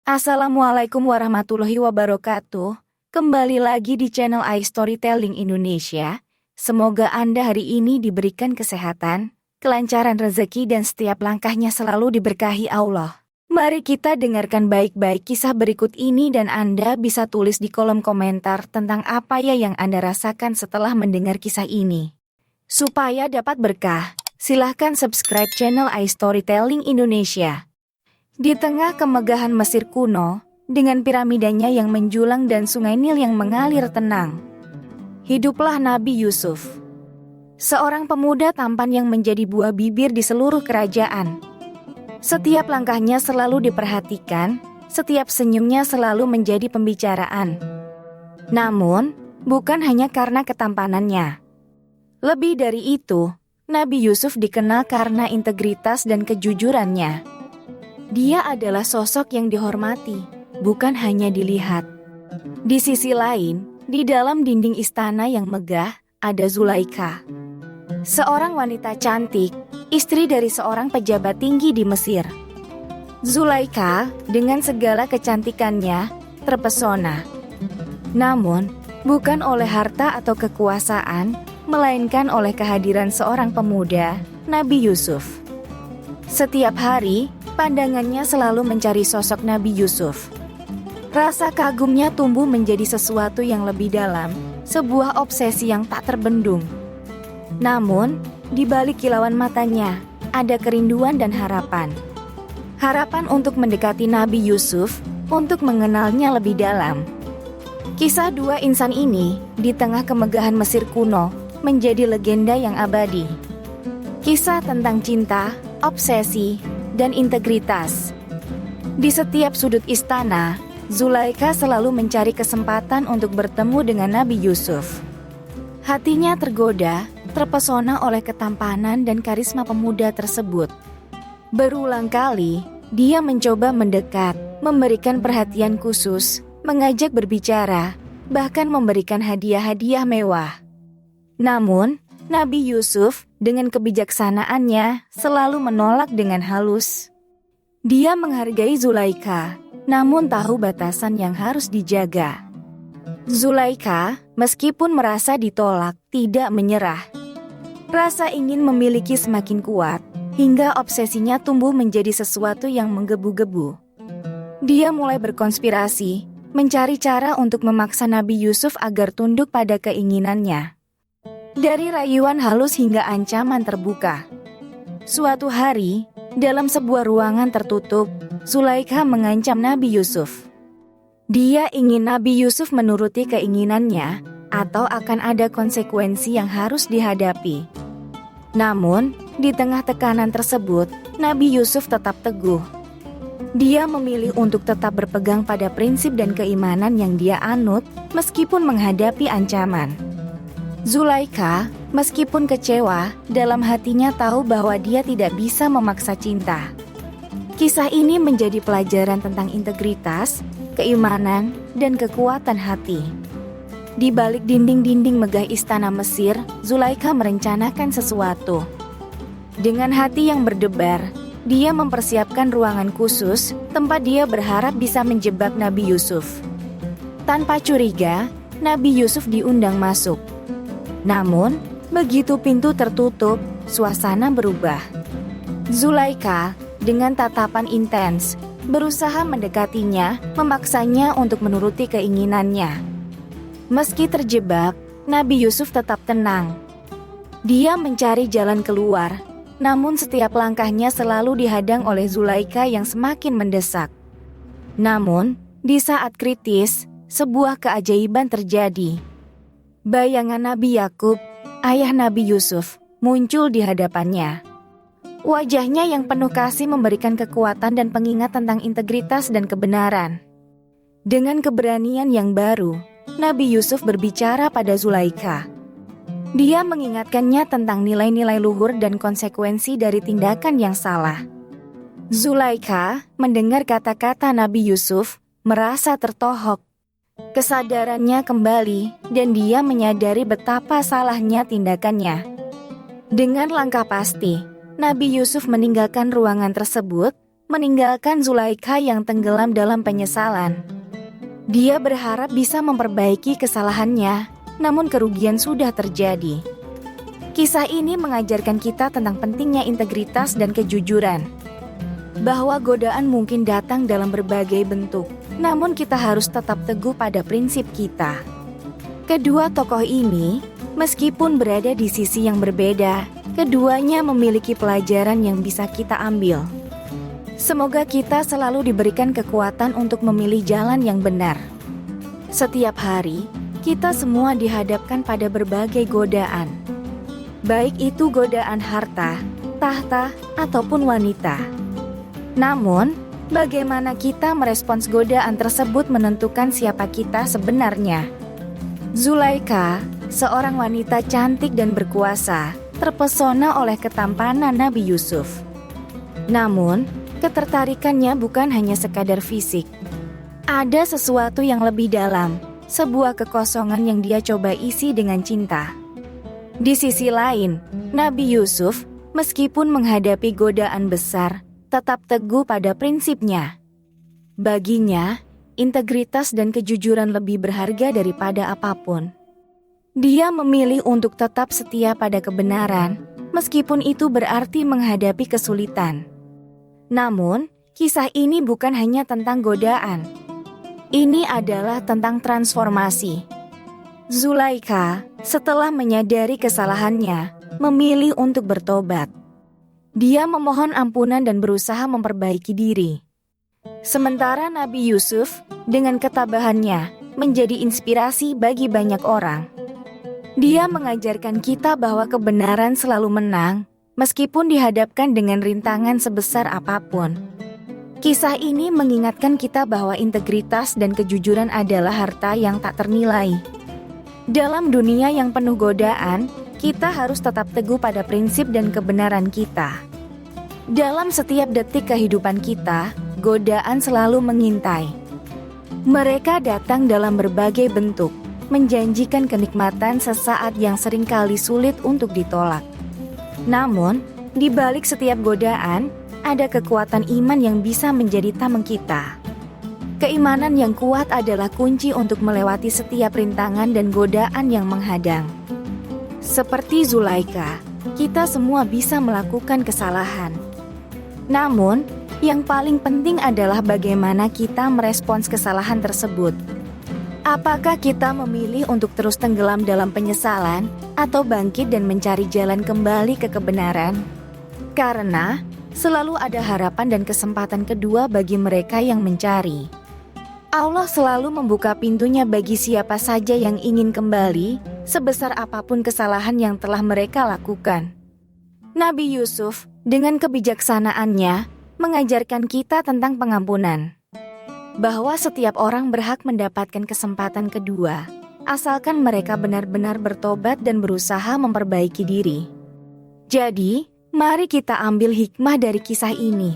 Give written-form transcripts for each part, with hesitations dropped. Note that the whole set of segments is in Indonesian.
Assalamualaikum warahmatullahi wabarakatuh. Kembali lagi di channel iStorytelling Indonesia. Semoga Anda hari ini diberikan kesehatan, kelancaran rezeki dan setiap langkahnya selalu diberkahi Allah. Mari kita dengarkan baik-baik kisah berikut ini dan Anda bisa tulis di kolom komentar tentang apa ya yang Anda rasakan setelah mendengar kisah ini. Supaya dapat berkah, silahkan subscribe channel iStorytelling Indonesia. Di tengah kemegahan Mesir kuno, dengan piramidanya yang menjulang dan sungai Nil yang mengalir tenang, hiduplah Nabi Yusuf. Seorang pemuda tampan yang menjadi buah bibir di seluruh kerajaan. Setiap langkahnya selalu diperhatikan, setiap senyumnya selalu menjadi pembicaraan. Namun, bukan hanya karena ketampanannya. Lebih dari itu, Nabi Yusuf dikenal karena integritas dan kejujurannya. Dia adalah sosok yang dihormati, bukan hanya dilihat. Di sisi lain, di dalam dinding istana yang megah, ada Zulaikha. Seorang wanita cantik, istri dari seorang pejabat tinggi di Mesir. Zulaikha, dengan segala kecantikannya, terpesona. Namun, bukan oleh harta atau kekuasaan, melainkan oleh kehadiran seorang pemuda, Nabi Yusuf. Setiap hari, pandangannya selalu mencari sosok Nabi Yusuf. Rasa kagumnya tumbuh menjadi sesuatu yang lebih dalam, sebuah obsesi yang tak terbendung. Namun, di balik kilauan matanya, ada kerinduan dan harapan. Harapan untuk mendekati Nabi Yusuf, untuk mengenalnya lebih dalam. Kisah dua insan ini, di tengah kemegahan Mesir kuno, menjadi legenda yang abadi. Kisah tentang cinta, obsesi, dan integritas. Di setiap sudut istana, Zulaikha selalu mencari kesempatan untuk bertemu dengan Nabi Yusuf. Hatinya tergoda, terpesona oleh ketampanan dan karisma pemuda tersebut. Berulang kali, dia mencoba mendekat, memberikan perhatian khusus, mengajak berbicara, bahkan memberikan hadiah-hadiah mewah. Namun, Nabi Yusuf dengan kebijaksanaannya selalu menolak dengan halus. Dia menghargai Zulaikha, namun tahu batasan yang harus dijaga. Zulaikha, meskipun merasa ditolak, tidak menyerah. Rasa ingin memiliki semakin kuat, hingga obsesinya tumbuh menjadi sesuatu yang menggebu-gebu. Dia mulai berkonspirasi, mencari cara untuk memaksa Nabi Yusuf agar tunduk pada keinginannya. Dari rayuan halus hingga ancaman terbuka. Suatu hari, dalam sebuah ruangan tertutup, Zulaikha mengancam Nabi Yusuf. Dia ingin Nabi Yusuf menuruti keinginannya, atau akan ada konsekuensi yang harus dihadapi. Namun, di tengah tekanan tersebut, Nabi Yusuf tetap teguh. Dia memilih untuk tetap berpegang pada prinsip dan keimanan yang dia anut, meskipun menghadapi ancaman. Zulaikha, meskipun kecewa, dalam hatinya tahu bahwa dia tidak bisa memaksa cinta. Kisah ini menjadi pelajaran tentang integritas, keimanan, dan kekuatan hati. Di balik dinding-dinding megah istana Mesir, Zulaikha merencanakan sesuatu. Dengan hati yang berdebar, dia mempersiapkan ruangan khusus, tempat dia berharap bisa menjebak Nabi Yusuf. Tanpa curiga, Nabi Yusuf diundang masuk. Namun, begitu pintu tertutup, suasana berubah. Zulaikha, dengan tatapan intens, berusaha mendekatinya, memaksanya untuk menuruti keinginannya. Meski terjebak, Nabi Yusuf tetap tenang. Dia mencari jalan keluar, namun setiap langkahnya selalu dihadang oleh Zulaikha yang semakin mendesak. Namun, di saat kritis, sebuah keajaiban terjadi. Bayangan Nabi Yakub, ayah Nabi Yusuf, muncul di hadapannya. Wajahnya yang penuh kasih memberikan kekuatan dan pengingat tentang integritas dan kebenaran. Dengan keberanian yang baru, Nabi Yusuf berbicara pada Zulaikha. Dia mengingatkannya tentang nilai-nilai luhur dan konsekuensi dari tindakan yang salah. Zulaikha mendengar kata-kata Nabi Yusuf, merasa tertohok. Kesadarannya kembali dan dia menyadari betapa salahnya tindakannya. Dengan langkah pasti, Nabi Yusuf meninggalkan ruangan tersebut, meninggalkan Zulaikha yang tenggelam dalam penyesalan. Dia berharap bisa memperbaiki kesalahannya, namun kerugian sudah terjadi. Kisah ini mengajarkan kita tentang pentingnya integritas dan kejujuran. Bahwa godaan mungkin datang dalam berbagai bentuk, namun kita harus tetap teguh pada prinsip kita. Kedua tokoh ini, meskipun berada di sisi yang berbeda, keduanya memiliki pelajaran yang bisa kita ambil. Semoga kita selalu diberikan kekuatan untuk memilih jalan yang benar. Setiap hari, kita semua dihadapkan pada berbagai godaan. Baik itu godaan harta, tahta, ataupun wanita. Namun, bagaimana kita merespons godaan tersebut menentukan siapa kita sebenarnya. Zulaikha, seorang wanita cantik dan berkuasa, terpesona oleh ketampanan Nabi Yusuf. Namun, ketertarikannya bukan hanya sekadar fisik. Ada sesuatu yang lebih dalam, sebuah kekosongan yang dia coba isi dengan cinta. Di sisi lain, Nabi Yusuf, meskipun menghadapi godaan besar, tetap teguh pada prinsipnya. Baginya, integritas dan kejujuran lebih berharga daripada apapun. Dia memilih untuk tetap setia pada kebenaran, meskipun itu berarti menghadapi kesulitan. Namun, kisah ini bukan hanya tentang godaan. Ini adalah tentang transformasi. Zulaikha, setelah menyadari kesalahannya, memilih untuk bertobat. Dia memohon ampunan dan berusaha memperbaiki diri. Sementara Nabi Yusuf, dengan ketabahannya, menjadi inspirasi bagi banyak orang. Dia mengajarkan kita bahwa kebenaran selalu menang, meskipun dihadapkan dengan rintangan sebesar apapun. Kisah ini mengingatkan kita bahwa integritas dan kejujuran adalah harta yang tak ternilai. Dalam dunia yang penuh godaan, kita harus tetap teguh pada prinsip dan kebenaran kita. Dalam setiap detik kehidupan kita, godaan selalu mengintai. Mereka datang dalam berbagai bentuk, menjanjikan kenikmatan sesaat yang seringkali sulit untuk ditolak. Namun, di balik setiap godaan, ada kekuatan iman yang bisa menjadi tameng kita. Keimanan yang kuat adalah kunci untuk melewati setiap rintangan dan godaan yang menghadang. Seperti Zulaikha, kita semua bisa melakukan kesalahan. Namun, yang paling penting adalah bagaimana kita merespons kesalahan tersebut. Apakah kita memilih untuk terus tenggelam dalam penyesalan atau bangkit dan mencari jalan kembali ke kebenaran? Karena selalu ada harapan dan kesempatan kedua bagi mereka yang mencari. Allah selalu membuka pintunya bagi siapa saja yang ingin kembali, sebesar apapun kesalahan yang telah mereka lakukan. Nabi Yusuf, dengan kebijaksanaannya, mengajarkan kita tentang pengampunan. Bahwa setiap orang berhak mendapatkan kesempatan kedua, asalkan mereka benar-benar bertobat dan berusaha memperbaiki diri. Jadi, mari kita ambil hikmah dari kisah ini.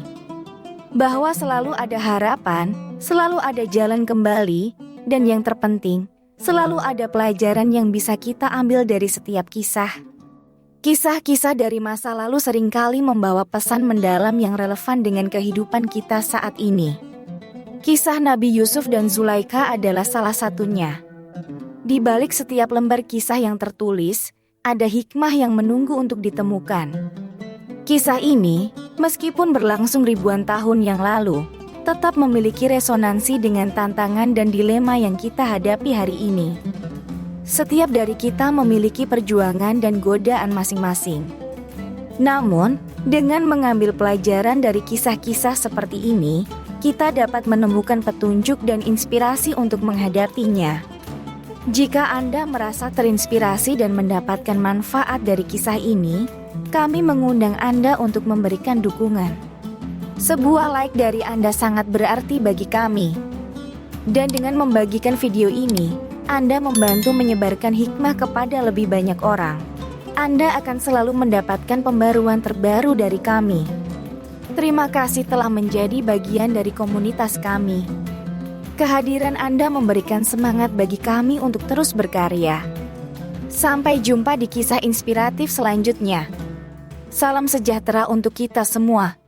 Bahwa selalu ada harapan, selalu ada jalan kembali, dan yang terpenting, selalu ada pelajaran yang bisa kita ambil dari setiap kisah. Kisah-kisah dari masa lalu seringkali membawa pesan mendalam yang relevan dengan kehidupan kita saat ini. Kisah Nabi Yusuf dan Zulaikha adalah salah satunya. Di balik setiap lembar kisah yang tertulis, ada hikmah yang menunggu untuk ditemukan. Kisah ini, meskipun berlangsung ribuan tahun yang lalu, tetap memiliki resonansi dengan tantangan dan dilema yang kita hadapi hari ini. Setiap dari kita memiliki perjuangan dan godaan masing-masing. Namun, dengan mengambil pelajaran dari kisah-kisah seperti ini, kita dapat menemukan petunjuk dan inspirasi untuk menghadapinya. Jika Anda merasa terinspirasi dan mendapatkan manfaat dari kisah ini, kami mengundang Anda untuk memberikan dukungan. Sebuah like dari Anda sangat berarti bagi kami. Dan dengan membagikan video ini, Anda membantu menyebarkan hikmah kepada lebih banyak orang. Anda akan selalu mendapatkan pembaruan terbaru dari kami. Terima kasih telah menjadi bagian dari komunitas kami. Kehadiran Anda memberikan semangat bagi kami untuk terus berkarya. Sampai jumpa di kisah inspiratif selanjutnya. Salam sejahtera untuk kita semua.